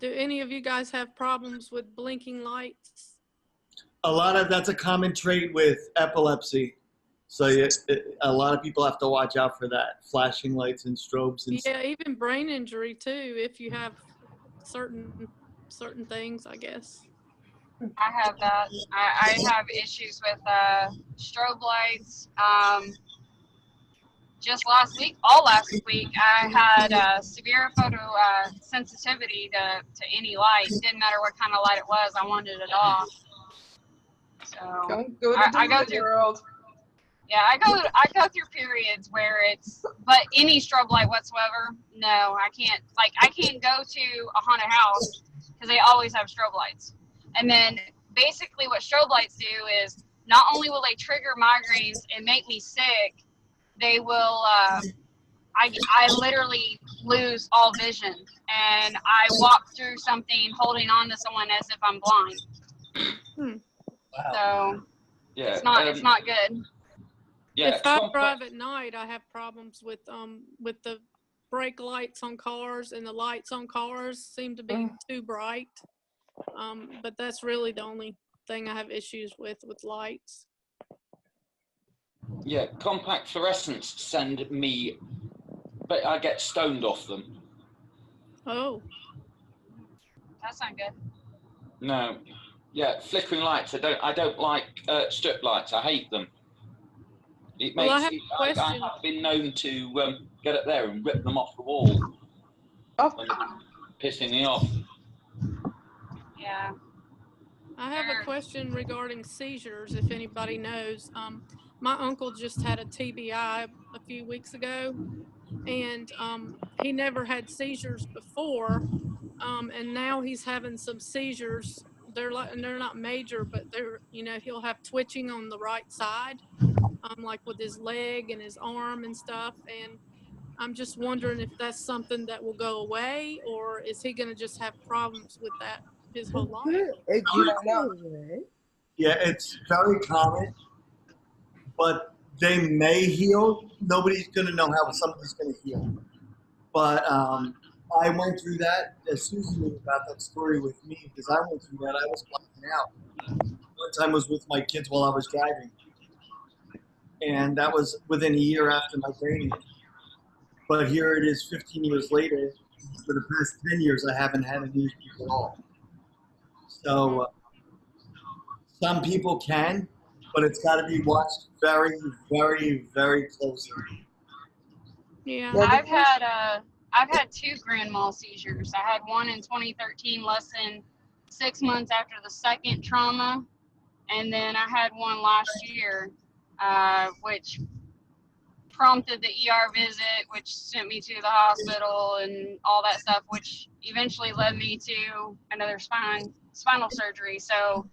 Do any of you guys have problems with blinking lights? That's a common trait with epilepsy. So a lot of people have to watch out for that, flashing lights and strobes and yeah, even brain injury too, if you have certain things, I guess. I have that. I have issues with strobe lights. Just all last week, I had severe photo sensitivity to any light. Didn't matter what kind of light it was, I wanted it off. So Don't go to I go through world. Yeah, I go through periods where but any strobe light whatsoever, no, I can't. Like, I can't go to a haunted house because they always have strobe lights. And then basically what strobe lights do is not only will they trigger migraines and make me sick, they will, I literally lose all vision, and I walk through something holding on to someone as if I'm blind. Wow. So yeah, it's not good. Yeah, if I drive at night, I have problems with the brake lights on cars, and the lights on cars seem to be too bright. But that's really the only thing I have issues with lights. Yeah, compact fluorescents send me, but I get stoned off them. Oh. That's not good. No, yeah, flickering lights. I don't like strip lights. I hate them. It Well, makes. I have been known to get up there and rip them off the wall. Oh. Pissing me off. Yeah. I have a question regarding seizures, if anybody knows. My uncle just had a TBI a few weeks ago, and he never had seizures before, and now he's having some seizures. They're not major, but he'll have twitching on the right side, like with his leg and his arm and stuff. And I'm just wondering if that's something that will go away, or is he going to just have problems with that his whole life? Yeah, it's very common, but they may heal. Nobody's going to know how somebody's going to heal. But I went through that, as Susan knew about that story with me, because I went through that. I was blacking out. One time I was with my kids while I was driving, and that was within a year after my brain injury. But here it is 15 years later. For the past 10 years, I haven't had any issues at all. So some people can, but it's got to be watched very, very, very closely. Yeah. I've had 2 grand mal seizures. I had one in 2013, less than 6 months after the second trauma, and then I had one last year, which prompted the ER visit, which sent me to the hospital and all that stuff, which eventually led me to another spinal surgery. So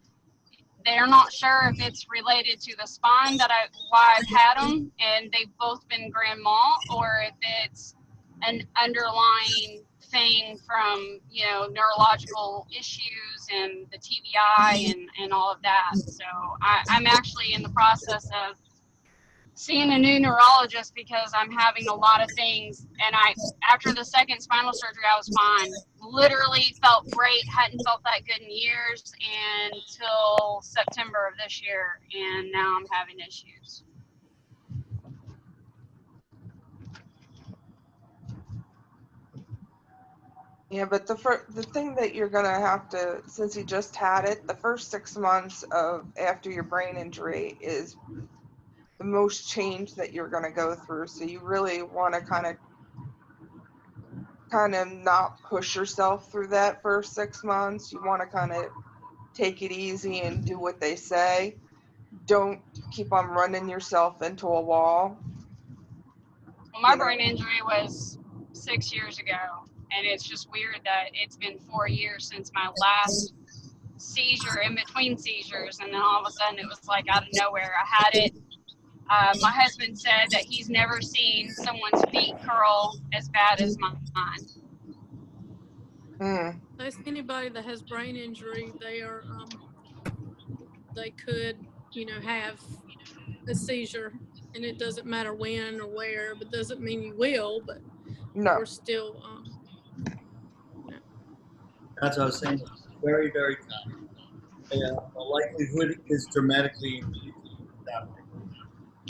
they're not sure if it's related to the spine why I've had them, and they've both been grand mal, or if it's an underlying thing from neurological issues and the TBI and all of that. So I'm actually in the process of seeing a new neurologist because I'm having a lot of things, and after the second spinal surgery I was fine. Literally felt great, hadn't felt that good in years until September of this year, and now I'm having issues. Yeah, but the thing that you're gonna have to, since you just had it, the first 6 months after your brain injury is the most change that you're gonna go through. So you really want to kind of not push yourself through that first 6 months. You want to kind of take it easy and do what they say. Don't keep on running yourself into a wall. Well, my brain injury was 6 years ago, and it's just weird that it's been 4 years since my last seizure, in between seizures, and then all of a sudden it was like out of nowhere. I had it. My husband said that he's never seen someone's feet curl as bad as mine. Anybody that has brain injury, they could, have a seizure, and it doesn't matter when or where, but doesn't mean you will, but no. we're still, That's what I was saying. Very, very common. Yeah, the likelihood is dramatically increased that way.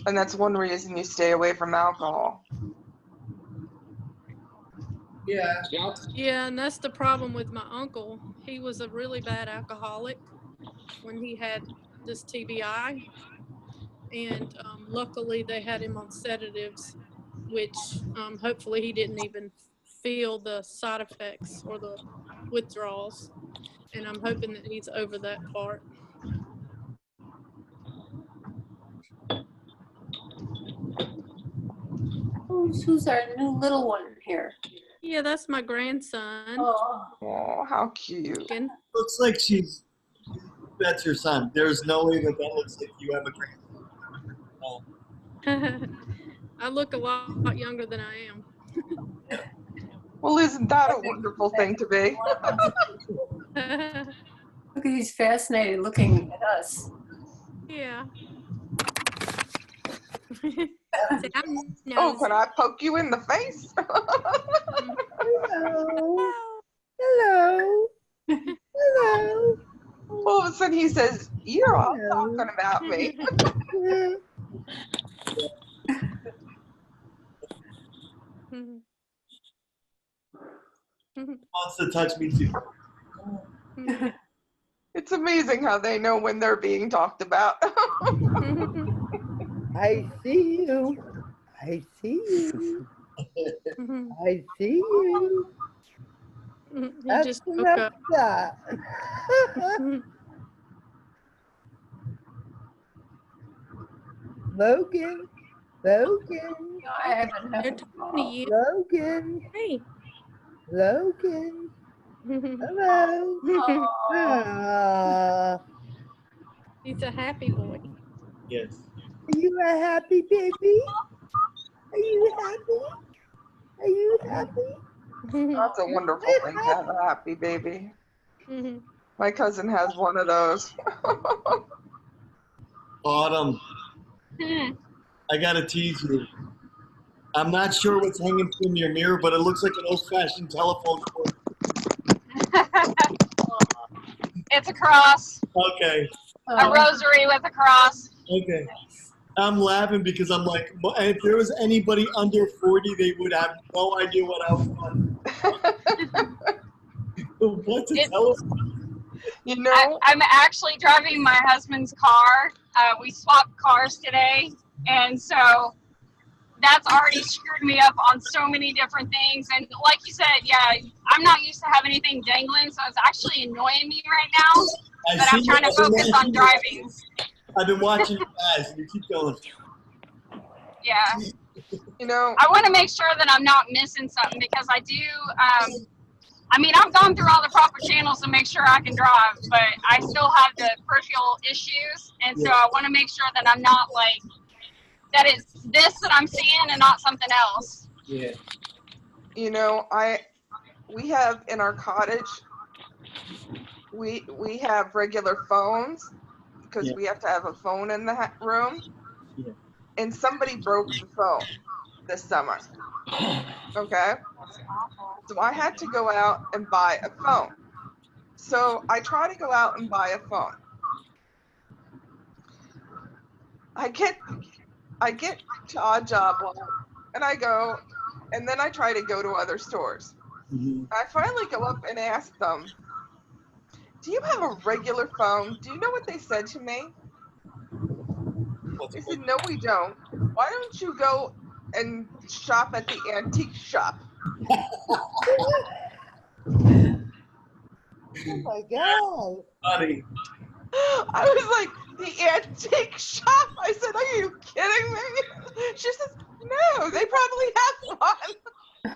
And that's one reason you stay away from alcohol. Yeah. Yeah. Yeah, and that's the problem with my uncle. He was a really bad alcoholic when he had this TBI, and luckily they had him on sedatives, which hopefully he didn't even feel the side effects or the withdrawals, and I'm hoping that he's over that part. Who's our new little one here? Yeah, that's my grandson. Oh, Oh, how cute. Again. Looks like that's your son. There's no way that looks like you have a grandson. I look a lot younger than I am. Well, isn't that a wonderful thing to be? look, he's fascinated looking at us. Yeah. Oh, can I poke you in the face? Hello. Hello. Hello. All of a sudden he says, "You're all talking about me." Wants to touch me too. It's amazing how they know when they're being talked about. I see you. I see you. I see you. He That's just woke enough up. of that. Logan. Logan. I haven't They're had talking to you. Logan. Hey. Logan. Hello. Ah, He's a happy boy. Yes. are you a happy baby? Are you happy? Are you happy? That's a wonderful thing to have a happy baby. My cousin has one of those. Autumn, I gotta tease you. I'm not sure what's hanging from your mirror, but it looks like an old-fashioned telephone cord. It's a cross, Okay. a rosary with a cross. Okay. I'm laughing because I'm like, if there was anybody under 40, they would have no idea what I was on. What's a telephone? You know, I'm actually driving my husband's car. We swapped cars today, and so that's already screwed me up on so many different things. And like you said, yeah, I'm not used to having anything dangling, so it's actually annoying me right now. But I'm trying to focus on driving. I've been watching you guys, and you keep going. Yeah. you know, I want to make sure that I'm not missing something because I do. I mean, I've gone through all the proper channels to make sure I can drive, but I still have the peripheral issues, and so I want to make sure that I'm not like that it's this that I'm seeing and not something else. Yeah. you know, we have in our cottage, we have regular phones because we have to have a phone in the room. Yeah. And somebody broke the phone this summer. Okay. So I had to go out and buy a phone. So I try to go out and buy a phone. I get to Odd Job Lot, and I go, and then I try to go to other stores. Mm-hmm. I finally go up and ask them, "Do you have a regular phone?" Do you know what they said to me? They said, "No, we don't. Why don't you go and shop at the antique shop?" Oh my God. Funny. I was like, "The antique shop?" I said, "Are you kidding me?" She says, "No, they probably have one."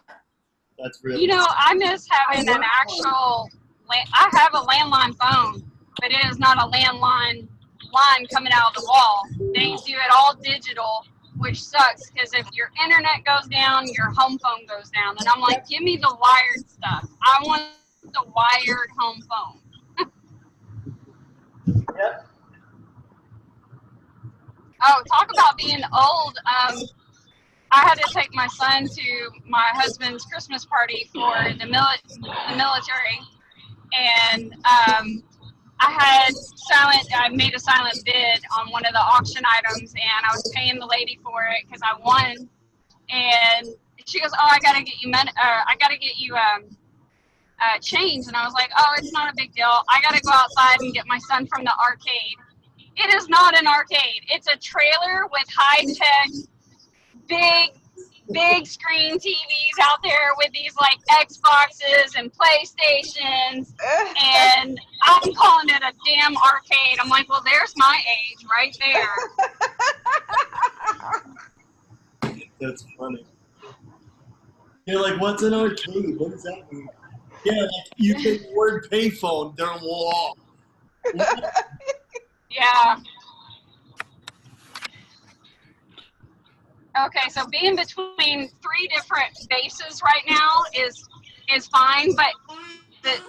That's really. You know, I miss having an actual. I have a landline phone, but it is not a landline line coming out of the wall. They do it all digital, which sucks because if your internet goes down, your home phone goes down. And I'm like, give me the wired stuff. I want the wired home phone. Yep. Oh, talk about being old. I had to take my son to my husband's Christmas party for the military. and I made a silent bid on one of the auction items, and I was paying the lady for it because I won. And she goes, "Oh, I gotta get you change." And I was like, "Oh, it's not a big deal. I gotta go outside and get my son from the arcade." It is not an arcade. It's a trailer with high-tech, big screen TVs out there with these like Xboxes and PlayStations, and I'm calling it a damn arcade. I'm like, well, there's my age right there. That's funny. You're like, what's an arcade? What does that mean? Yeah, like you take the word payphone, they're wall. Yeah. Okay, so being between 3 different bases right now is fine, but the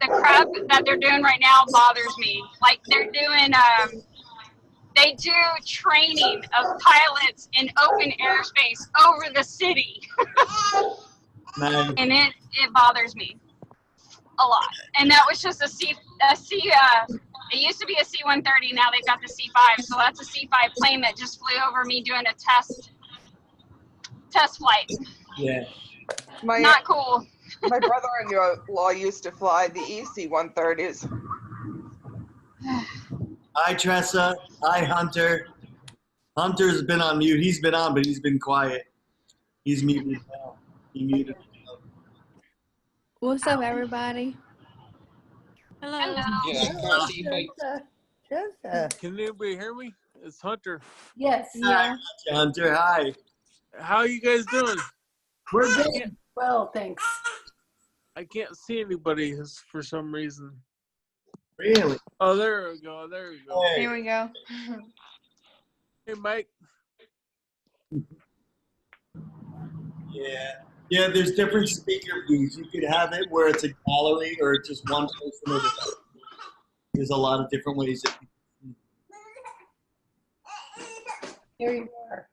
crap that they're doing right now bothers me. Like they're doing they do training of pilots in open airspace over the city. Man. And it bothers me a lot. And that was just it used to be a C-130, now they've got the C-5. So that's a C-5 plane that just flew over me doing a test flight. Yeah. Not cool. My brother-in-law used to fly the EC-130s. Hi, Tressa. Hi, Hunter. Hunter's been on mute. He's been on, but he's been quiet. He's muted now. He muted. What's up, everybody? Hello. Can anybody hear me? It's Hunter. Yes. Yeah. Hi, Hunter. Hi. How are you guys doing? We're good. Well, thanks. I can't see anybody for some reason. Really? Oh, there we go. There we go. Hey. Here we go. Hey, Mike. Yeah. Yeah, there's different speaker views. You could have it where it's a gallery or just one person at a time. There's a lot of different ways that you Here you are.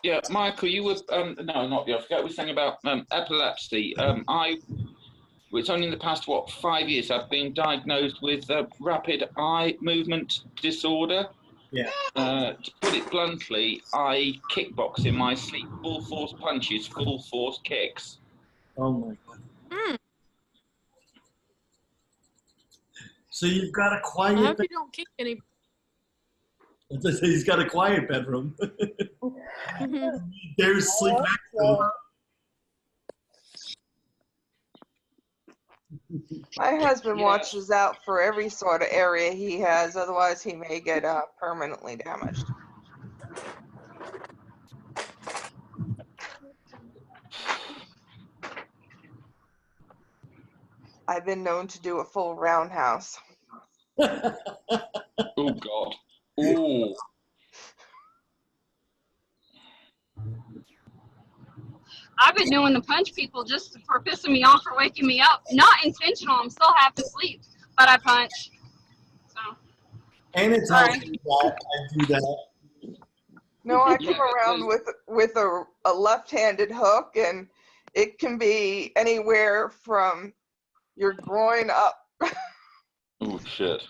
Yeah, Michael, you were no, not you. I forget we were saying about epilepsy. It's only in the past 5 years I've been diagnosed with rapid eye movement disorder. Yeah. To put it bluntly, I kickbox in my sleep. Full force punches, full force kicks. Oh my God. So you've got a quiet. I hope you don't kick any. He's got a quiet bedroom. There's sleep next to him. My husband watches out for every sort of area he has, otherwise he may get permanently damaged. I've been known to do a full roundhouse. Oh God. Oh. I've been doing the punch people just for pissing me off or waking me up. Not intentional. I'm still half asleep, but I punch. So. And it's Sorry. that I do that. No, I come around with a left-handed hook, and it can be anywhere from your groin up. Oh shit.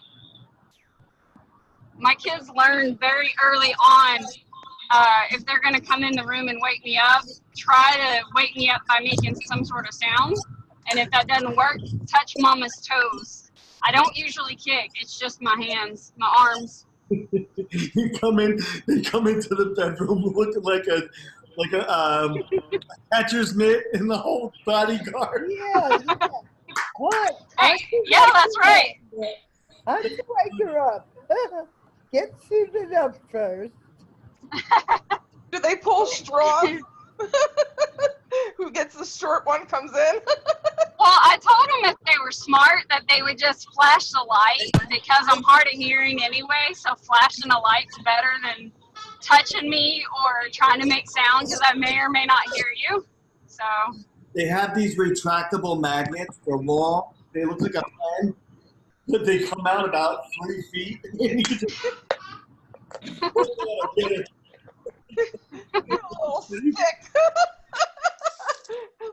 My kids learn very early on, if they're going to come in the room and wake me up, try to wake me up by making some sort of sound. And if that doesn't work, touch mama's toes. I don't usually kick. It's just my hands, my arms. They come into the bedroom looking like a catcher's mitt and the whole bodyguard. Yeah. What? Hey, yeah, that's right. I can wake her up. Get suited up first. Do they pull straws? Who gets the short one comes in? Well, I told them if they were smart that they would just flash the light because I'm hard of hearing anyway. So flashing a light's better than touching me or trying to make sound because I may or may not hear you. So They have these retractable magnets. They're long. They look like a pen, but they come out about 3 feet. And you just A little stick.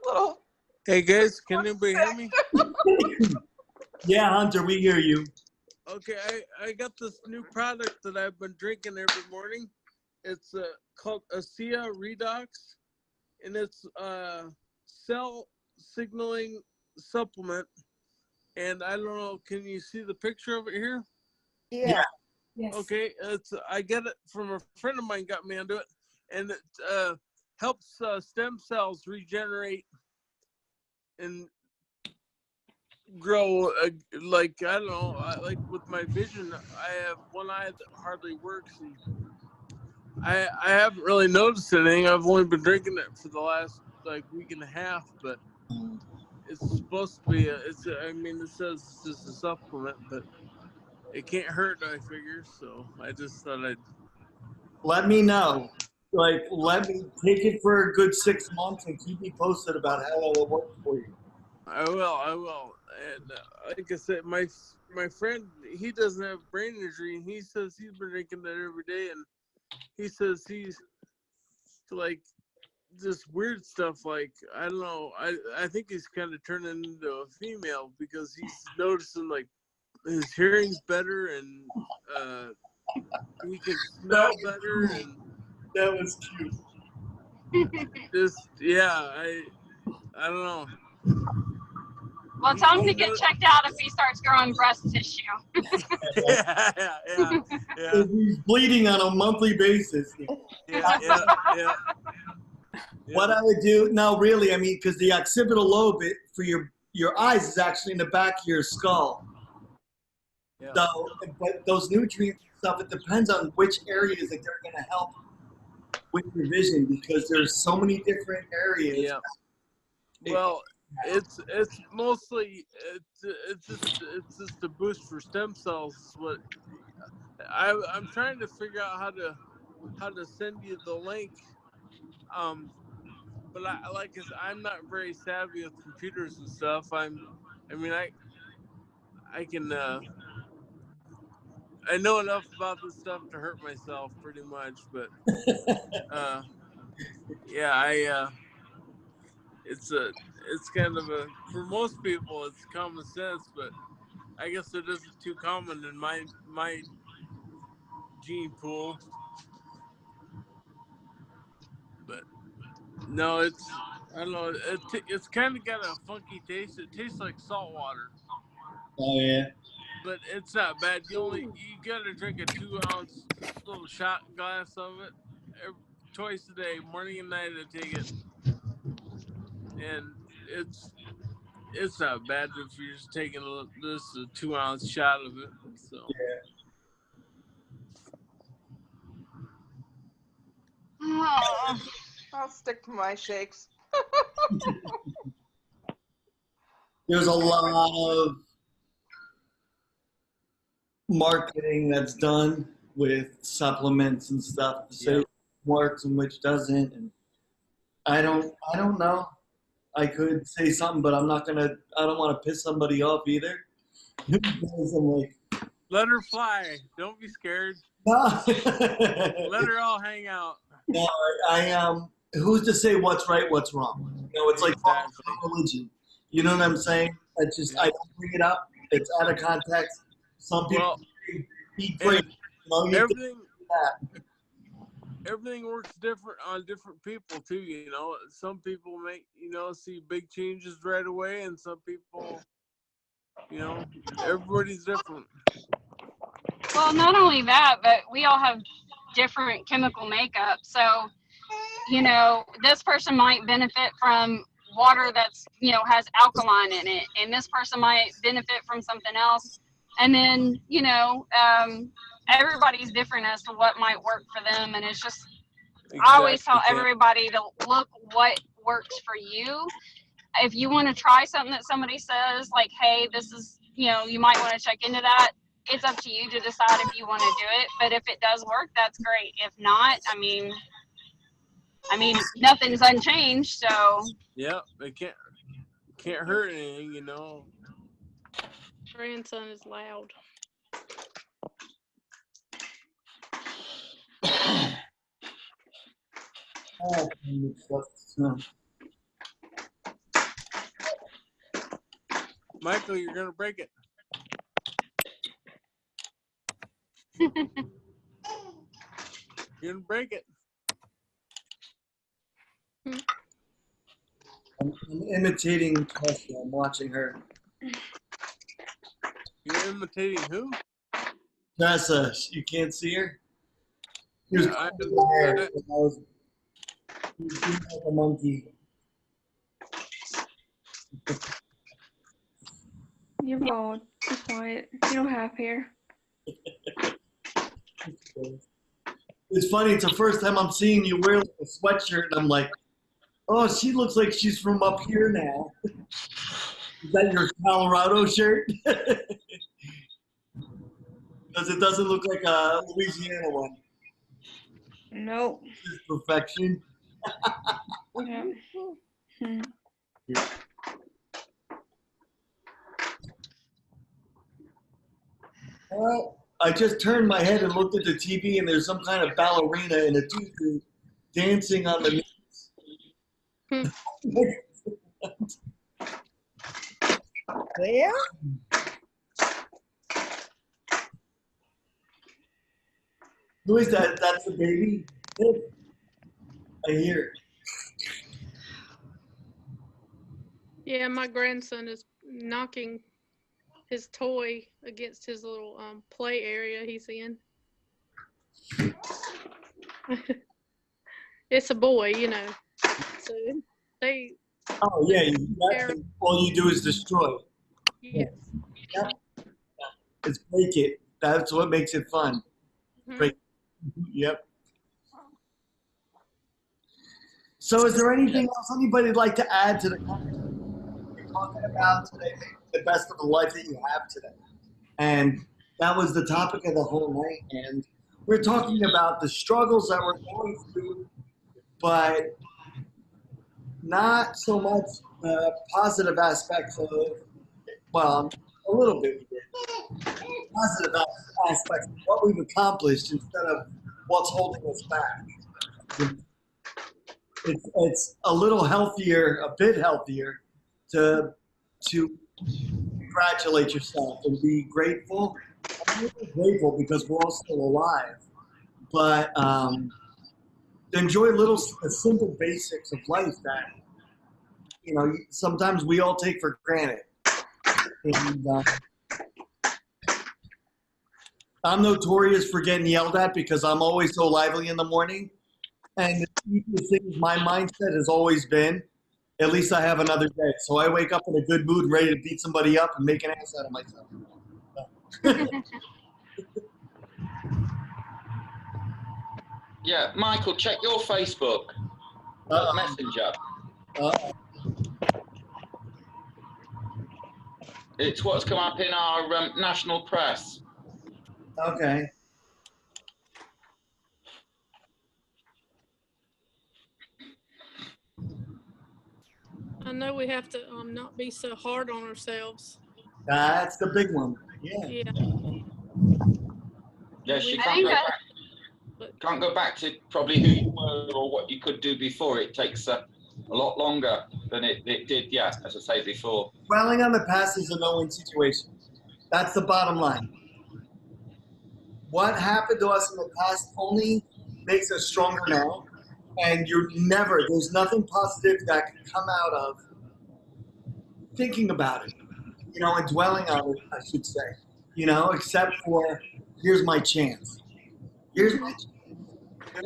Little Hey guys, can anybody hear me? Yeah, Hunter, we hear you. Okay, I got this new product that I've been drinking every morning. It's called ASEA Redox, and it's cell signaling supplement. And I don't know, can you see the picture of it here? Yeah. Yes. Okay, I get it from a friend of mine, got me onto it, and it helps stem cells regenerate and grow. Like I don't know, like with my vision, I have one eye that hardly works, and I haven't really noticed anything. I've only been drinking it for the last like week and a half, but it's supposed to be. I mean, it says it's just a supplement, but it can't hurt, I figure. So I just thought I'd. Let me know. Like, let me take it for a good 6 months and keep me posted about how it will work for you. I will. And like I said, my friend, he doesn't have brain injury, and he says he's been drinking that every day, and he says he's like just weird stuff. Like I don't know, I think he's kind of turning into a female because he's noticing like his hearing's better, and he can smell better, and That was cute. just I don't know. Well, tell him to get checked out if he starts growing breast tissue. yeah. He's bleeding on a monthly basis. Yeah. What I would do, no, really, I mean, because the occipital lobe for your eyes is actually in the back of your skull. Yeah. So, but those nutrients and stuff, it depends on which areas that they're going to help with your vision, because there's so many different areas. Yeah. Well, it's mostly it's just a boost for stem cells. What I'm trying to figure out how to send you the link. But I'm not very savvy with computers and stuff. I can I know enough about this stuff to hurt myself pretty much, but it's kind of for most people it's common sense, but I guess it isn't too common in my gene pool. But no, I don't know. It's kind of got a funky taste. It tastes like salt water. Oh yeah. But it's not bad. You gotta drink a 2-ounce little shot glass of it twice a day, morning and night. I take it, and it's not bad if you're just taking this a 2-ounce shot of it. So I'll stick to my shakes. There's a lot of marketing that's done with supplements and stuff to say which works and which doesn't, and I don't know. I could say something, but I don't want to piss somebody off either. Because I'm like, let her fly. Don't be scared. no. Let her all hang out. No, who's to say what's right, what's wrong? You know, it's like religion. You know what I'm saying? I don't bring it up. It's out of context. Some people eat great. Everything works different on different people too. You know, some people make see big changes right away, and some people, everybody's different. Well, not only that, but we all have different chemical makeup. So, this person might benefit from water that's, has alkaline in it, and this person might benefit from something else. And then, everybody's different as to what might work for them. And it's just, I always tell everybody to look what works for you. If you want to try something that somebody says, like, hey, this is, you might want to check into that. It's up to you to decide if you want to do it. But if it does work, that's great. If not, I mean, nothing's unchanged. So yeah, it can't hurt anything, Grandson is loud. Michael, you're gonna break it. You're gonna break it. I'm imitating Kelsey. I'm watching her. You're imitating who? Tessa, you can't see her? She was I- combing her hair when I was doing like a monkey. You're bald. Be quiet. You don't have hair. It's funny. It's the first time I'm seeing you wear like a sweatshirt, and I'm like, oh, she looks like she's from up here now. Is that your Colorado shirt? Because it doesn't look like a Louisiana one. Nope. It's perfection. Yeah. Well, I just turned my head and looked at the TV, and there's some kind of ballerina in a tutu dancing on the news. Well, Who is that? That's the baby? I hear. Yeah, my grandson is knocking his toy against his little play area he's in. It's a boy, you know. So they. Oh yeah, all you do is destroy. Yes. Yep. It's break it. That's what makes it fun. Mhm. Break. Yep. So, is there anything else anybody'd like to add to the conversation we're talking about today? Maybe the best of the life that you have today, and that was the topic of the whole night. And we're talking about the struggles that we're going through, but not so much positive aspects of, well, a little bit we did. Positive aspects of what we've accomplished instead of what's holding us back. It's a little healthier, a bit healthier, to congratulate yourself and be grateful. I'm really grateful because we're all still alive, but enjoy the simple basics of life that sometimes we all take for granted. And I'm notorious for getting yelled at because I'm always so lively in the morning. And the easiest thing my mindset has always been, at least I have another day. So I wake up in a good mood, ready to beat somebody up and make an ass out of myself. Yeah, Michael, check your Facebook. Messenger. It's what's come up in our national press. Okay. I know we have to not be so hard on ourselves. That's the big one. Yeah. Yeah. Yes, you I can't think go back to probably who you were or what you could do before. It takes a lot longer than it did, yeah, as I say before. Dwelling on the past is a no-win situation. That's the bottom line. What happened to us in the past only makes us stronger now. And there's nothing positive that can come out of thinking about it, and dwelling on it, I should say, except for, here's my chance. Here's my chance. Here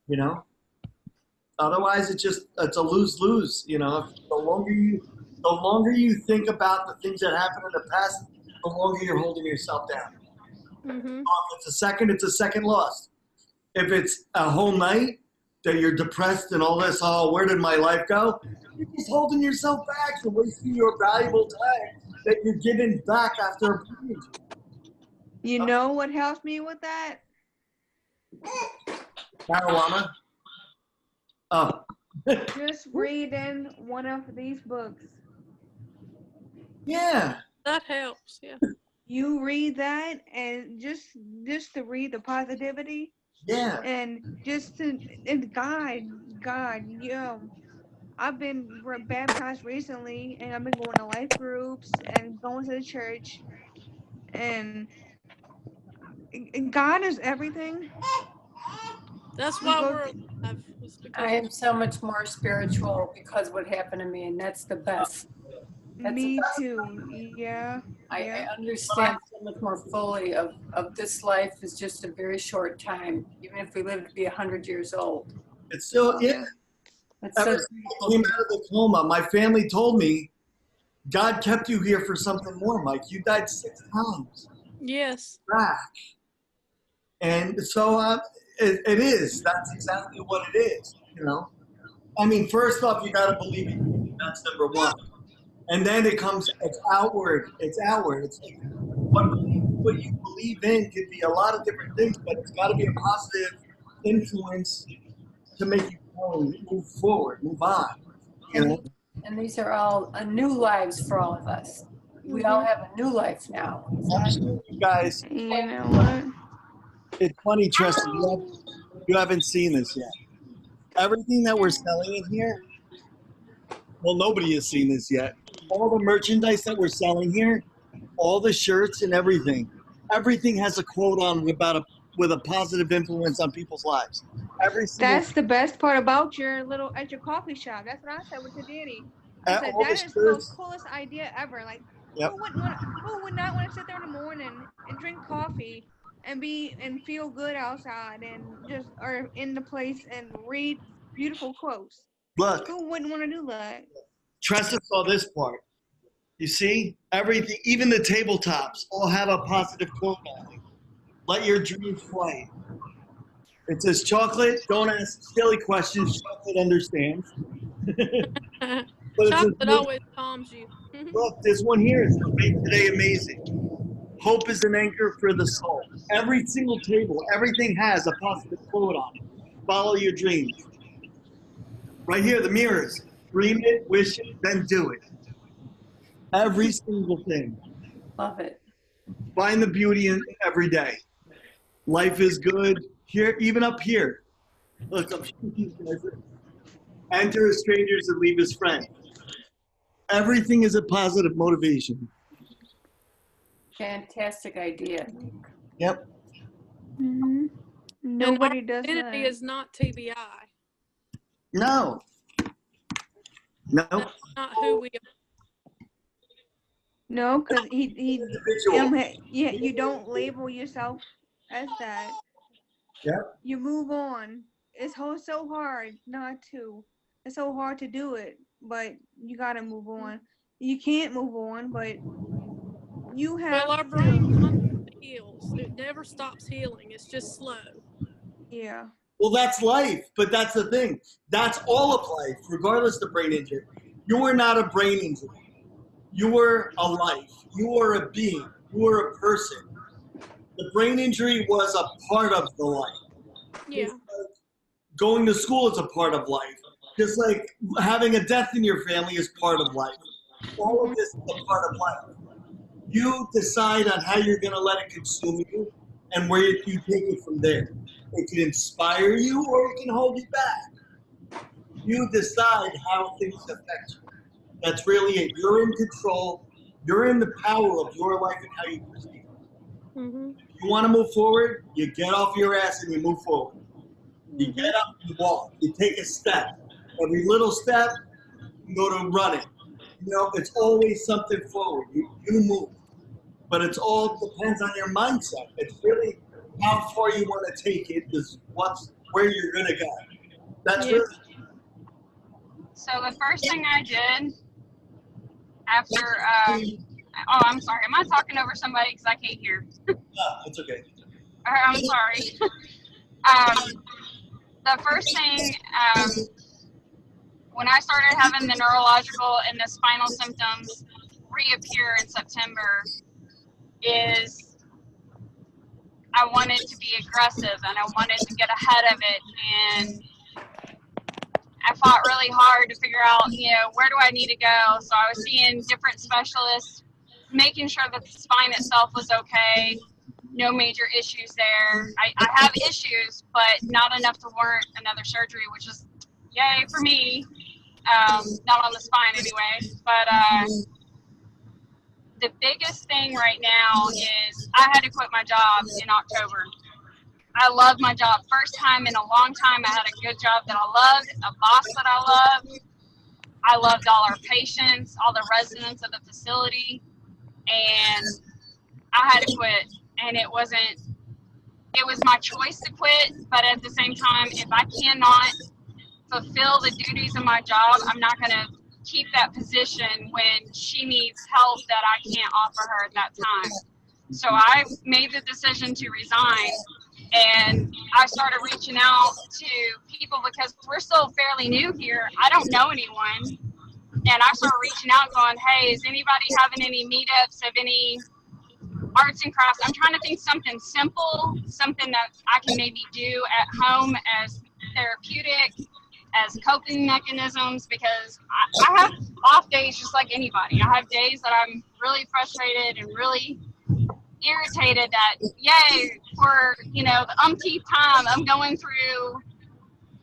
we go. Otherwise it's a lose-lose, The longer you think about the things that happened in the past, the longer you're holding yourself down. Mm-hmm. If it's a second loss. If it's a whole night that you're depressed and all this, oh, where did my life go? You're just holding yourself back. You're wasting your valuable time that you're giving back after a brain injury. You know what helps me with that? Marijuana? Oh. Just reading one of these books. Yeah. That helps, yeah. You read that and just to read the positivity. Yeah. And just to, and God, I've been baptized recently, and I've been going to life groups and going to the church, and God is everything. That's We why go. we're alive. It's because I am so much more spiritual because of what happened to me, and that's the best. That's the Me best. too. Yeah. I Yeah. understand so much more fully of this life is just a very short time, even if we live to be 100 years old. It's still, yeah. Yeah. It's Ever so since I came out of the coma, my family told me, God kept you here for something more, Mike. You died 6 times yes. back. And so it is. That's exactly what it is, you know. I mean, first off, you got to believe it. That's number one. And then it comes, it's outward. It's outward. It's like what you believe in could be a lot of different things, but it's got to be a positive influence to make you move forward, move on. You know? And these are all new lives for all of us. We all have a new life now. Absolutely, guys. You know what? It's funny, Tristan. You haven't seen this yet. Everything that we're selling in here, well, nobody has seen this yet. All the merchandise that we're selling here, all the shirts and everything has a quote on with a positive influence on people's lives. Every single That's the best part about your at your coffee shop. That's what I said with your daddy. I said all the that is the most shirts. coolest idea ever. Like Yep. who would not want to sit there in the morning and drink coffee and feel good outside and just or in the place and read beautiful quotes. Look, Who wouldn't want to do that? Tressa saw this part. You see, everything, even the tabletops, all have a positive quote on it. Let your dreams fly. It says, chocolate, don't ask silly questions. Chocolate understands. But Chocolate always calms you. Look, this one here is Made Today Amazing. Hope is an anchor for the soul. Every single table, everything has a positive quote on it. Follow your dreams. Right here, the mirrors. Dream it, wish it, then do it. Every single thing. Love it. Find the beauty in every day. Life is good here, even up here. Look, I'm shooting these guys. Enter as strangers and leave as friends. Everything is a positive motivation. Fantastic idea. Yep. Mm-hmm. Nobody does that. Identity is not TBI. No. No. That's not who we are. No, because Individual. yeah, you don't label yourself as that. Yep. You move on. It's so hard not to. It's so hard to do it, but you gotta move on. You can't move on, but you have Well, our to. brain constantly heals. It never stops healing. It's just slow. Yeah. Well, that's life, but that's the thing. That's all of life, regardless of brain injury. You are not a brain injury. You are a life. You are a being. You are a person. The brain injury was a part of the life. Yeah. Just like going to school is a part of life. Just like having a death in your family is part of life. All of this is a part of life. You decide on how you're going to let it consume you and where you take it from there. It can inspire you or it can hold you back. You decide how things affect you. That's really it. You're in control. You're in the power of your life and how you proceed. Mm-hmm. You want to move forward, you get off your ass and you move forward. You get up, you walk, you take a step. Every little step, you go to running. You know, it's always something forward. You move. But it's all depends on your mindset. It's really how far you want to take it is where you're going to go. That's really. So the first thing I did after, I'm sorry, am I talking over somebody because I can't hear? No, it's okay. I'm sorry. The first thing, when I started having the neurological and the spinal symptoms reappear in September, is I wanted to be aggressive and I wanted to get ahead of it, and I fought really hard to figure out, where do I need to go? So I was seeing different specialists, making sure that the spine itself was okay, no major issues there. I have issues, but not enough to warrant another surgery, which is yay for me. not on the spine anyway. But the biggest thing right now is I had to quit my job in October. I love my job. First time in a long time I had a good job that I loved, a boss that I loved. I loved all our patients, all the residents of the facility, and I had to quit. And it was my choice to quit, but at the same time, if I cannot fulfill the duties of my job, I'm not going to keep that position when she needs help that I can't offer her at that time. So I made the decision to resign, and I started reaching out to people because we're still fairly new here. I don't know anyone. And I started reaching out going, hey, is anybody having any meetups of any arts and crafts? I'm trying to think something simple, something that I can maybe do at home as therapeutic, as coping mechanisms, because I have off days just like anybody. I have days that I'm really frustrated and really irritated that, yay, for, the umpteenth time I'm going through,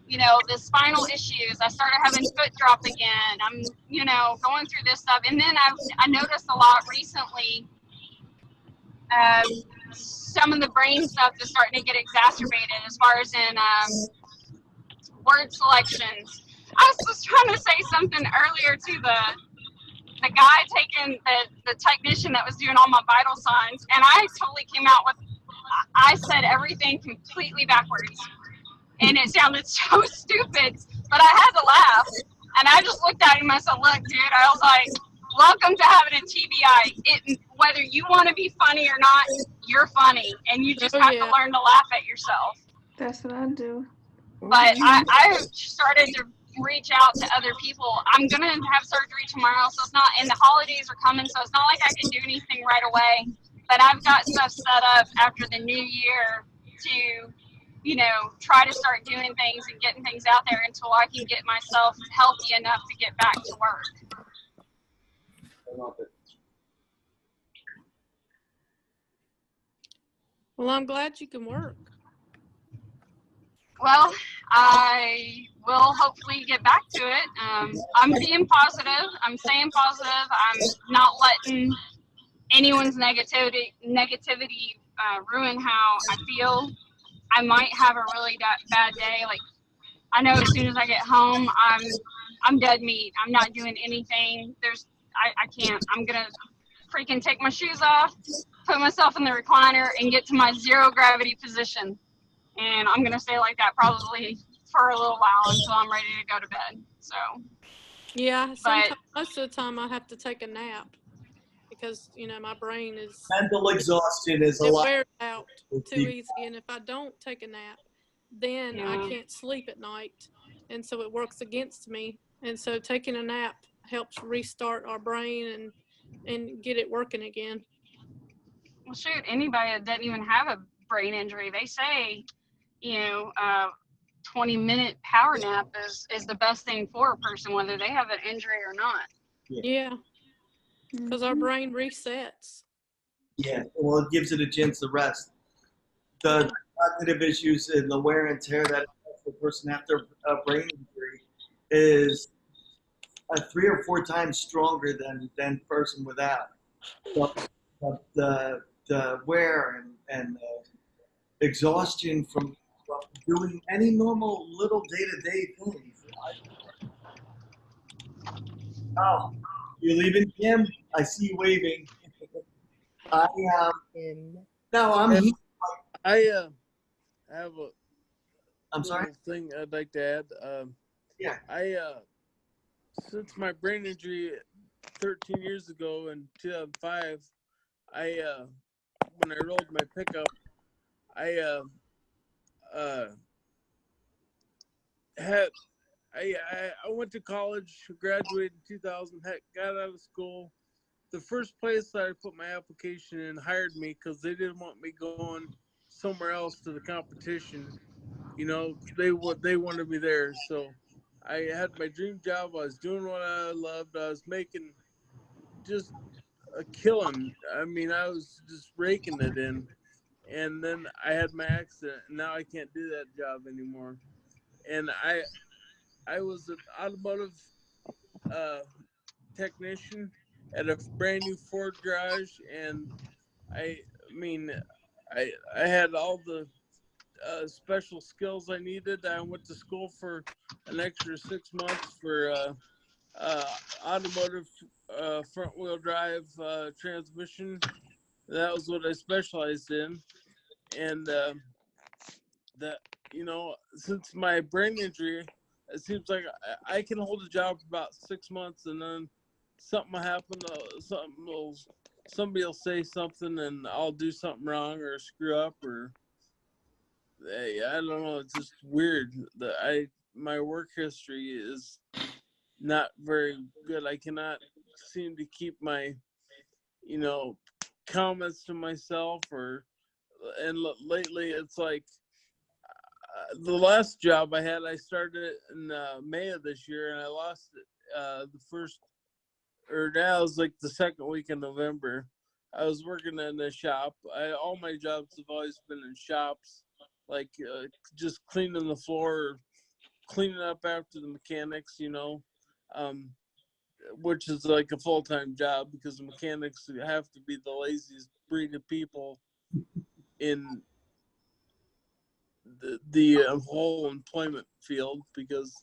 the spinal issues. I started having foot drop again. I'm, going through this stuff. And then I noticed a lot recently, some of the brain stuff is starting to get exacerbated as far as in word selections. I was just trying to say something earlier to the guy taking the technician that was doing all my vital signs, and I totally came out with, I said everything completely backwards, and it sounded so stupid, but I had to laugh, and I just looked at him and I said, look, dude, I was like, welcome to having a TBI. Whether you want to be funny or not, you're funny, and you just have to learn to laugh at yourself. That's what I do. But I started to reach out to other people. I'm going to have surgery tomorrow, so it's not, and the holidays are coming, so it's not like I can do anything right away. But I've got stuff set up after the new year to, try to start doing things and getting things out there until I can get myself healthy enough to get back to work. I love it. Well, I'm glad you can work. Well, I will hopefully get back to it. I'm being positive. I'm staying positive. I'm not letting anyone's negativity ruin how I feel. I might have a really bad day. Like, I know as soon as I get home, I'm dead meat. I'm not doing anything. I can't. I'm gonna freaking take my shoes off, put myself in the recliner, and get to my zero gravity position. And I'm gonna stay like that probably for a little while until I'm ready to go to bed. So. Yeah, most of the time I have to take a nap because my brain is mental exhaustion is a lot. It wears out too easy, and if I don't take a nap, then I can't sleep at night, and so it works against me. And so taking a nap helps restart our brain and get it working again. Well, shoot, anybody that doesn't even have a brain injury, they say, 20-minute power nap is the best thing for a person, whether they have an injury or not. Yeah, because our brain resets. Yeah, well, it gives it a chance to rest. The cognitive issues and the wear and tear that affects the person after a brain injury is 3 or 4 times stronger than person without. So, the wear and exhaustion from doing any normal little day-to-day things. Oh, you're leaving, Kim? I see you waving. No, I'm here. I have a I'm sorry? thing I'd like to add. Yeah. Since my brain injury 13 years ago in 2005, when I rolled my pickup, I went to college, graduated in 2000, got out of school. The first place that I put my application in hired me because they didn't want me going somewhere else to the competition. They wanted me there. So I had my dream job. I was doing what I loved. I was making just a killing. I mean, I was just raking it in. And then I had my accident, and now I can't do that job anymore. And I was an automotive technician at a brand new Ford garage, and I mean, I had all the special skills I needed. I went to school for an extra 6 months for automotive front wheel drive transmission. That was what I specialized in, and that since my brain injury, it seems like I can hold a job for about 6 months, and then something will happen. Somebody will say something, and I'll do something wrong or screw up, or I don't know. It's just weird that my work history is not very good. I cannot seem to keep my comments to myself, lately it's like the last job I had, I started in May of this year, and I lost it that was like the second week in November. I was working in a shop. All my jobs have always been in shops, like just cleaning the floor, cleaning up after the mechanics, which is like a full-time job because the mechanics have to be the laziest breed of people in the whole employment field, because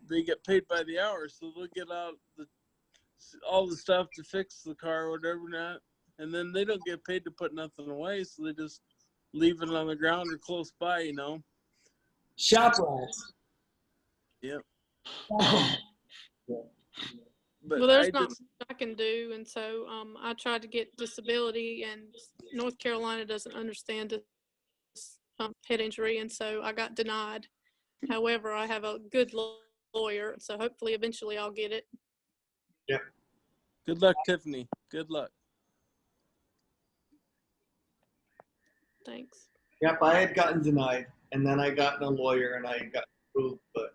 they get paid by the hour, so they'll get out all the stuff to fix the car or whatever not, and then they don't get paid to put nothing away, so they just leave it on the ground or close by, Shop rats. Yep. But well, there's not much I can do, and so I tried to get disability, and North Carolina doesn't understand this head injury, and so I got denied. However, I have a good lawyer, so hopefully eventually I'll get it. Yep. Good luck, Tiffany. Good luck. Thanks. Yep, I had gotten denied, and then I got a lawyer, and I got approved. But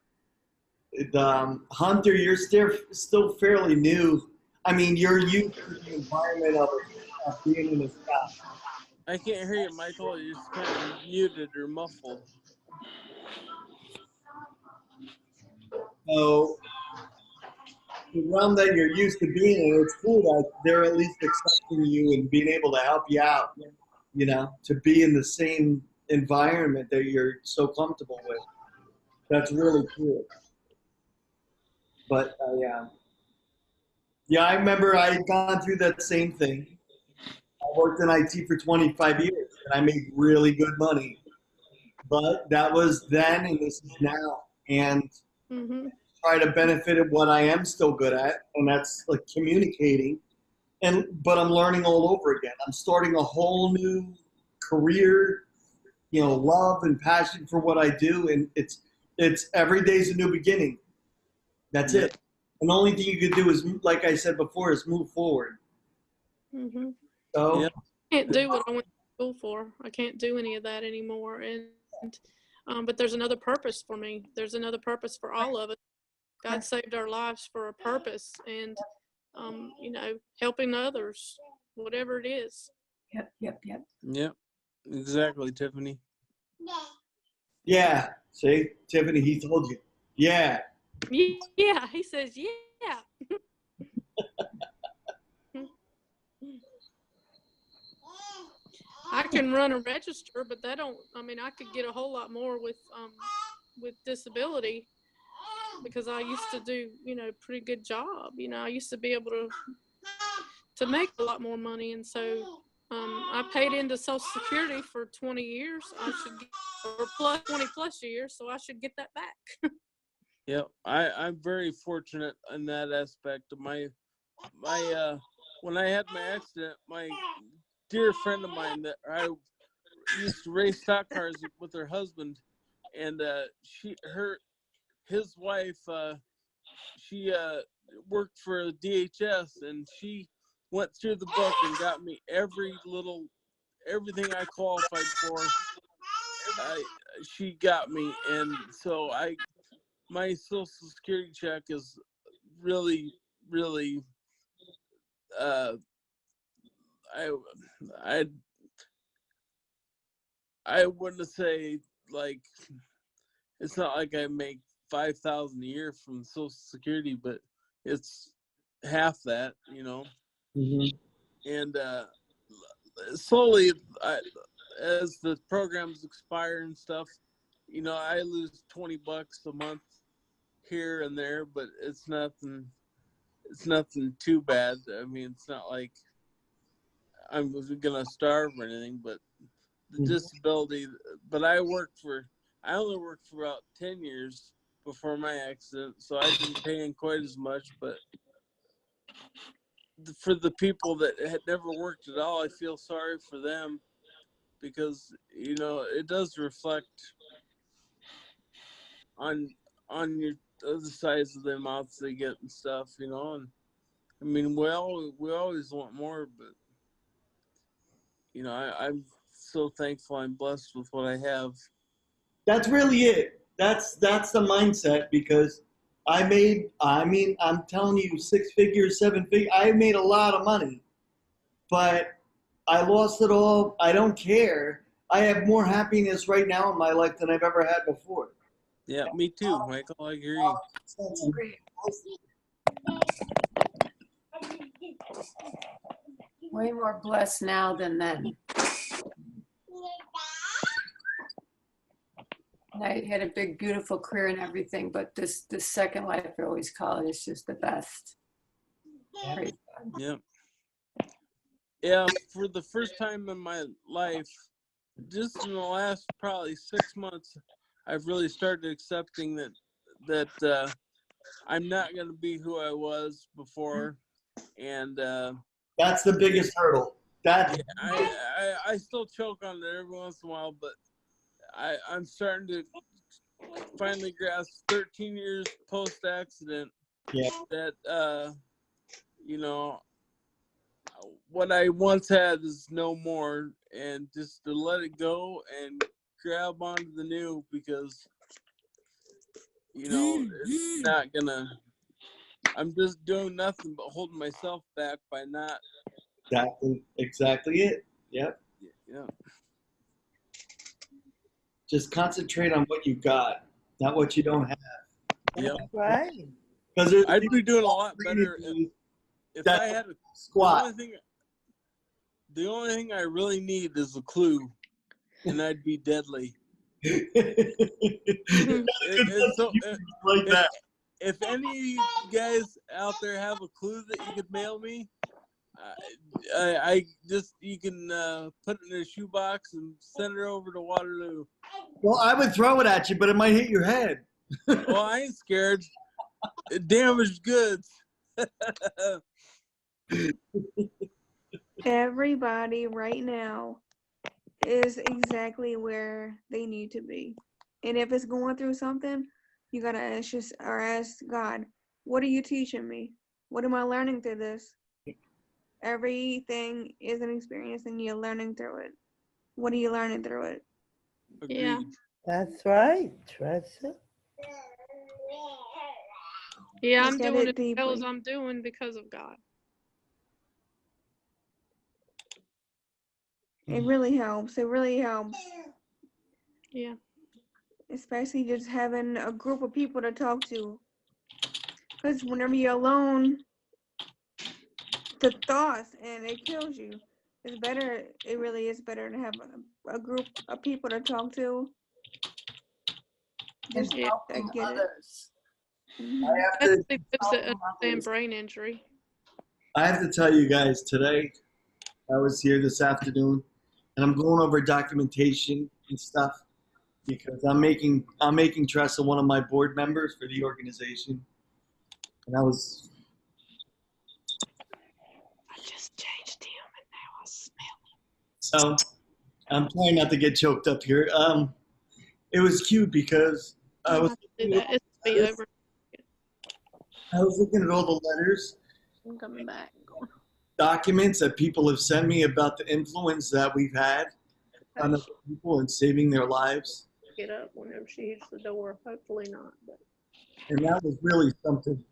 Hunter, you're still fairly new. I mean, you're used to the environment of being in a shop. I can't hear you, Michael. You're just kind of muted or muffled. So the realm that you're used to being in, it's cool that they're at least accepting you and being able to help you out, to be in the same environment that you're so comfortable with. That's really cool. But yeah, I remember I had gone through that same thing. I worked in IT for 25 years, and I made really good money. But that was then, and this is now. And try to benefit of what I am still good at, and that's like communicating. But I'm learning all over again. I'm starting a whole new career, love and passion for what I do, and it's every day's a new beginning. That's it. And the only thing you could do is, like I said before, is move forward. So I can't do what I went to school for. I can't do any of that anymore. But there's another purpose for me. There's another purpose for all of us. God saved our lives for a purpose, and helping others, whatever it is. Yep. Exactly, Tiffany. Yeah. See, Tiffany, he told you. Yeah. Yeah, he says, yeah. I can run a register, but I could get a whole lot more with disability, because I used to do, pretty good job. I used to be able to make a lot more money, and so I paid into Social Security for 20 years. I should get, or plus 20 plus years, so I should get that back. Yeah, I'm very fortunate in that aspect. My when I had my accident, my dear friend of mine that I used to race stock cars with her husband, and his wife, she worked for DHS, and she went through the book and got me everything I qualified for. She got me, and so my Social Security check is really, really, I wouldn't say, like, it's not like I make $5,000 a year from Social Security, but it's half that, you know. Mhm. And slowly, as the programs expire and stuff, you know, I lose $20 a month here and there, but it's nothing too bad. I mean, it's not like I'm gonna starve or anything, but the disability. But I only worked for about 10 years before my accident, so I didn't pay in quite as much. But for the people that had never worked at all, I feel sorry for them, because, you know, it does reflect on your the size of the amounts they get and stuff, you know. And I mean, we always want more, but, you know, I'm so thankful I'm blessed with what I have. That's really it. That's the mindset, because I mean, I'm telling you, 6 figures, 7 figures, I made a lot of money, but I lost it all. I don't care. I have more happiness right now in my life than I've ever had before. Yeah, me too, Michael. I agree. Way more blessed now than then. I had a big, beautiful career and everything, but this second life, I always call it, is just the best. Praise God. Yeah. Yeah, for the first time in my life, just in the last probably 6 months, I've really started accepting that I'm not going to be who I was before, and that's the biggest hurdle. Yeah, I still choke on it every once in a while, but I'm starting to finally grasp 13 years post accident that you know, what I once had is no more, and just to let it go and grab onto the new, because, you know, it's not gonna, I'm just doing nothing but holding myself back by not. Exactly it. Yep. Yeah. Just concentrate on what you got, not what you don't have. Yep. Right. Because I'd be doing a lot better if I had a squat. The only thing I really need is a clue, and I'd be deadly. If any of you guys out there have a clue that you could mail me, you can put it in a shoebox and send it over to Waterloo. Well, I would throw it at you, but it might hit your head. Well, I ain't scared. Damaged goods. Everybody right now is exactly where they need to be. And if it's going through something, you gotta ask God, what are you teaching me? What am I learning through this? Everything is an experience and you're learning through it. What are you learning through it? Yeah. That's right. Trust it. Yeah, I'm Look at doing it as well as deeply. I'm doing because of God. It really helps. It really helps. Yeah. Especially just having a group of people to talk to. Because whenever you're alone, the thoughts, and it kills you. It's better, it really is better to have a group of people to talk to. Just And helping get others. it. Especially those that understand brain injury. I have to tell you guys, today I was here this afternoon, and I'm going over documentation and stuff, because I'm making Tressa one of my board members for the organization, and I just changed him, and now I smell him. So I'm trying not to get choked up here. It was cute because I was looking at all the letters, I'm coming back. documents that people have sent me about the influence that we've had on other people and saving their lives. Get up whenever she hits the door. Hopefully not. But. And that was really something.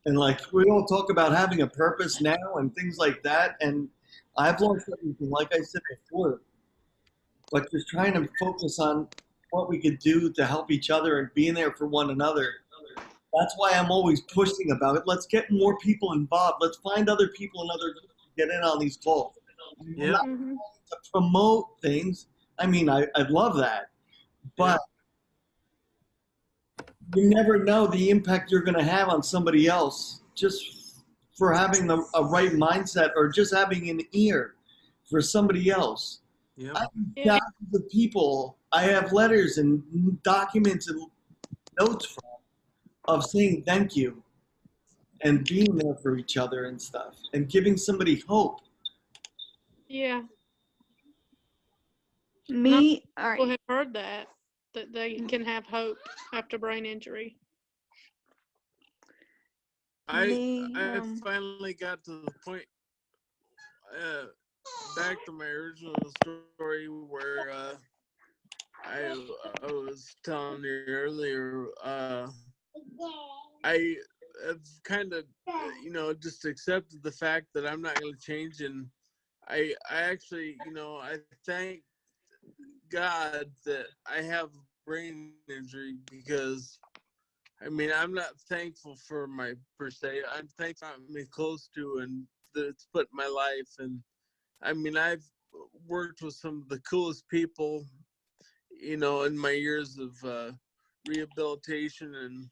And like, we all talk about having a purpose now and things like that. And I've lost everything, like I said before, but just trying to focus on what we could do to help each other and being there for one another. That's why I'm always pushing about it. Let's get more people involved. Let's find other people in other groups to get in on these calls. I'm Yep. not to promote things. I mean, I love that, but you never know the impact you're going to have on somebody else just for having a right mindset or just having an ear for somebody else. Yep. I have thousands of people I have letters and documents and notes from of saying thank you and being there for each other and stuff and giving somebody hope. Yeah. Me, all People right. have heard that they can have hope after brain injury. Me, I finally got to the point, back to my original story where I was telling you earlier. I have kind of, just accepted the fact that I'm not going to change, and I actually, I thank God that I have brain injury, because I mean, I'm not thankful for my per se. I'm thankful I'm close to and that it's put in my life. And I mean, I've worked with some of the coolest people, in my years of rehabilitation and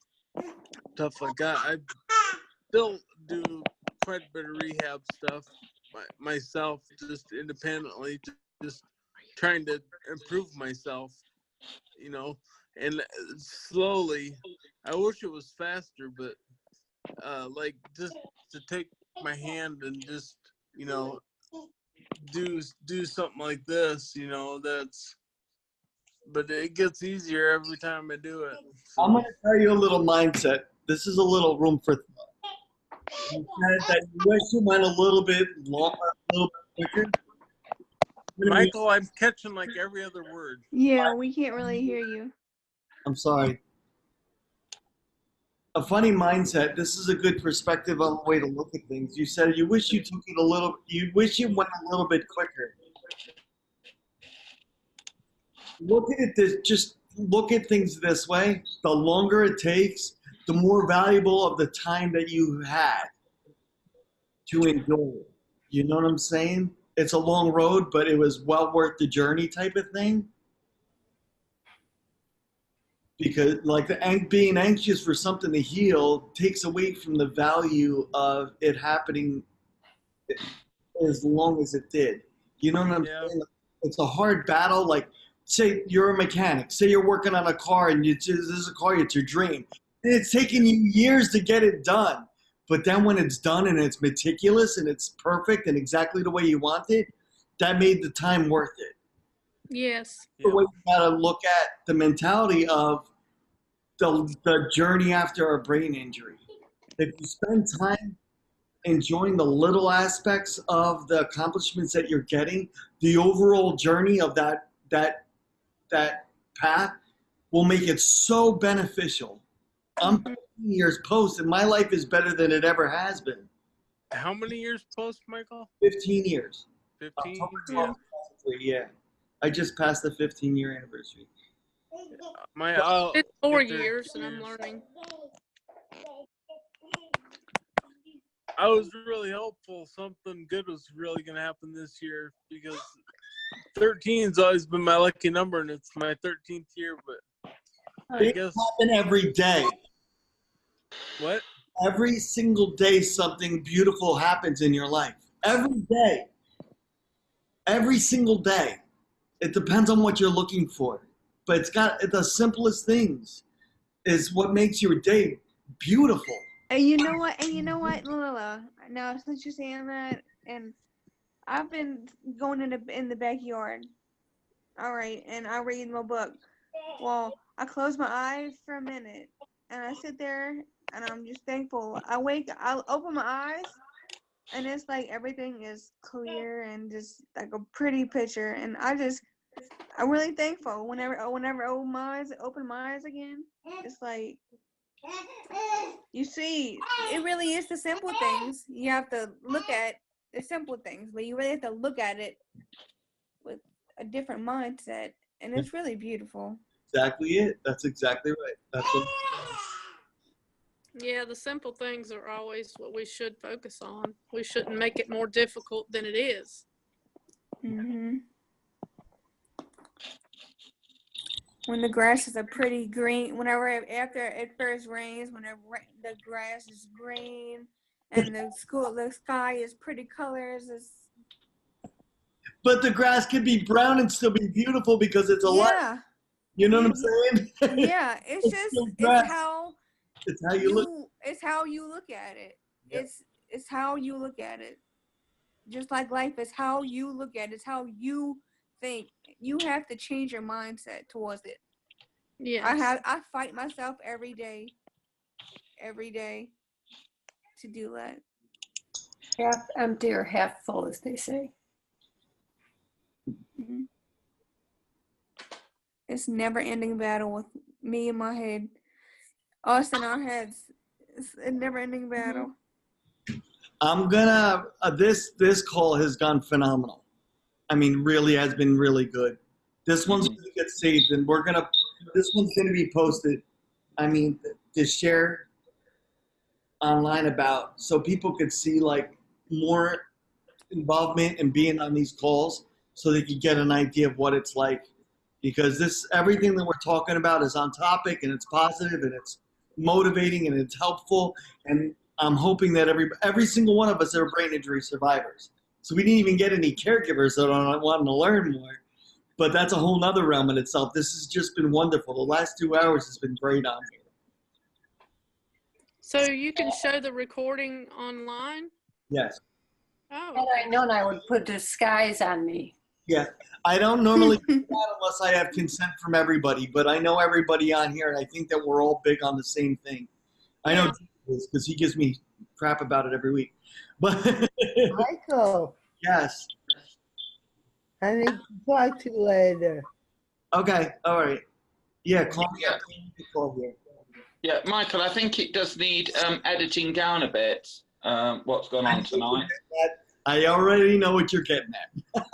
stuff like that. I still do quite a bit of rehab stuff myself, just independently, just trying to improve myself, and slowly. I wish it was faster, but like just to take my hand and just do something like this, but it gets easier every time I do it. So. I'm going to tell you a little mindset. This is a little room for thought. You said that you wish you went a little bit longer, a little bit quicker. Michael, I'm catching like every other word. Yeah, we can't really hear you. I'm sorry. A funny mindset. This is a good perspective on the way to look at things. You said you wish you took it you wish you went a little bit quicker. Look at it just look at things this way. The longer it takes, the more valuable of the time that you had to enjoy it. You know what I'm saying? It's a long road, but it was well worth the journey type of thing. Because like being anxious for something to heal takes away from the value of it happening as long as it did. You know what I'm saying? It's a hard battle. Like, say you're a mechanic. Say you're working on a car and this is a car, it's your dream. And it's taken you years to get it done. But then when it's done and it's meticulous and it's perfect and exactly the way you want it, that made the time worth it. Yes. The way you gotta look at the mentality of the journey after a brain injury. If you spend time enjoying the little aspects of the accomplishments that you're getting, the overall journey of that path will make it so beneficial. I'm 15 years post, and my life is better than it ever has been. How many years post, Michael? 15 years. 15? Yeah. Yeah. I just passed the 15-year anniversary. It's 4 years, and I'm learning. I was really hopeful something good was really going to happen this year, because 13's always been my lucky number, and it's my 13th year, but I guess. Happen every day. What? Every single day something beautiful happens in your life. Every day. Every single day. It depends on what you're looking for. But it's got the simplest things is what makes your day beautiful. And you know what? Lila, now since you're saying that, and I've been going in the backyard. All right, and I read my book. Well, I close my eyes for a minute, and I sit there, and I'm just thankful. I'll open my eyes, and it's like everything is clear and just like a pretty picture. And I'm really thankful. Whenever I open my eyes again, it's like, you see, it really is the simple things. You have to look at the simple things, but you really have to look at it with a different mindset, and it's really beautiful. Exactly it. That's exactly right. That's what Yeah, the simple things are always what we should focus on. We shouldn't make it more difficult than it is. Mm-hmm. When the grass is a pretty green, whenever after it first rains, whenever the grass is green and the sky is pretty colors, But the grass can be brown and still be beautiful because it's alive. yeah, You know what I'm saying? yeah. It's still just grass. it's how you look. it's how you look at it. Yep. It's how you look at it. Just like life is how you look at it. It's how you think. You have to change your mindset towards it. Yes. I fight myself every day to do that. Half empty or half full, as they say. Mm-hmm. It's never ending battle with me in my head. Us in our heads. It's a never ending battle. I'm gonna. This call has gone phenomenal. I mean, really has been really good. This one's gonna get saved, and this one's gonna be posted. I mean, to share online about so people could see like more involvement and being on these calls, so they could get an idea of what it's like. Because everything that we're talking about is on topic and it's positive and it's motivating and it's helpful. And I'm hoping that every single one of us are brain injury survivors. So we didn't even get any caregivers that are wanting to learn more. But that's a whole nother realm in itself. This has just been wonderful. The last 2 hours has been great on here. So you can show the recording online? Yes. Oh. Had I known, I would put disguise on me. Yeah. I don't normally do that unless I have consent from everybody, but I know everybody on here, and I think that we're all big on the same thing. I know because he gives me crap about it every week. But Michael, yes. I need to talk to you later. Okay. All right. Yeah. Call me. Call here. Yeah, Michael, I think it does need editing down a bit. What's gone on tonight? I already know what you're getting at.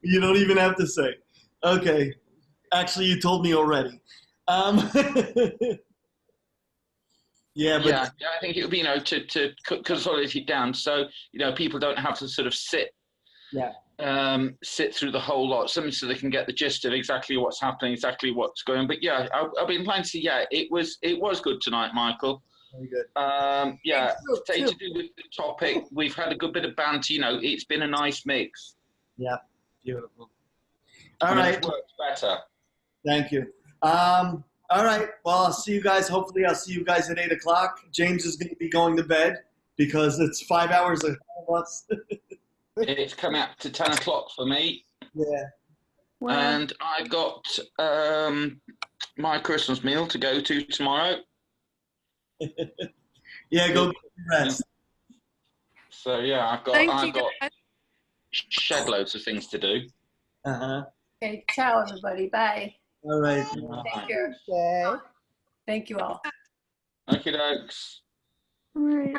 You don't even have to say. Okay. Actually, you told me already. Yeah, but I think it would be, to consolidate it down so, people don't have to sort of sit through the whole lot, something so they can get the gist of exactly what's happening, exactly what's going on. But yeah, I'll be inclined to say, it was good tonight, Michael. Very good. To do with the topic, we've had a good bit of banter, it's been a nice mix. Yeah, beautiful. All right. It's worked better. Thank you. All right. Well, I'll see you guys. Hopefully, I'll see you guys at 8 o'clock. James is going to be going to bed because it's 5 hours ahead of us. It's come out to 10 o'clock for me. Yeah. Wow. And I got my Christmas meal to go to tomorrow. Yeah, go get rest. So yeah, I've got shed loads of things to do. Okay, ciao everybody. Bye. All right. Take care. Okay. Thank you all. Okie dokes. All right.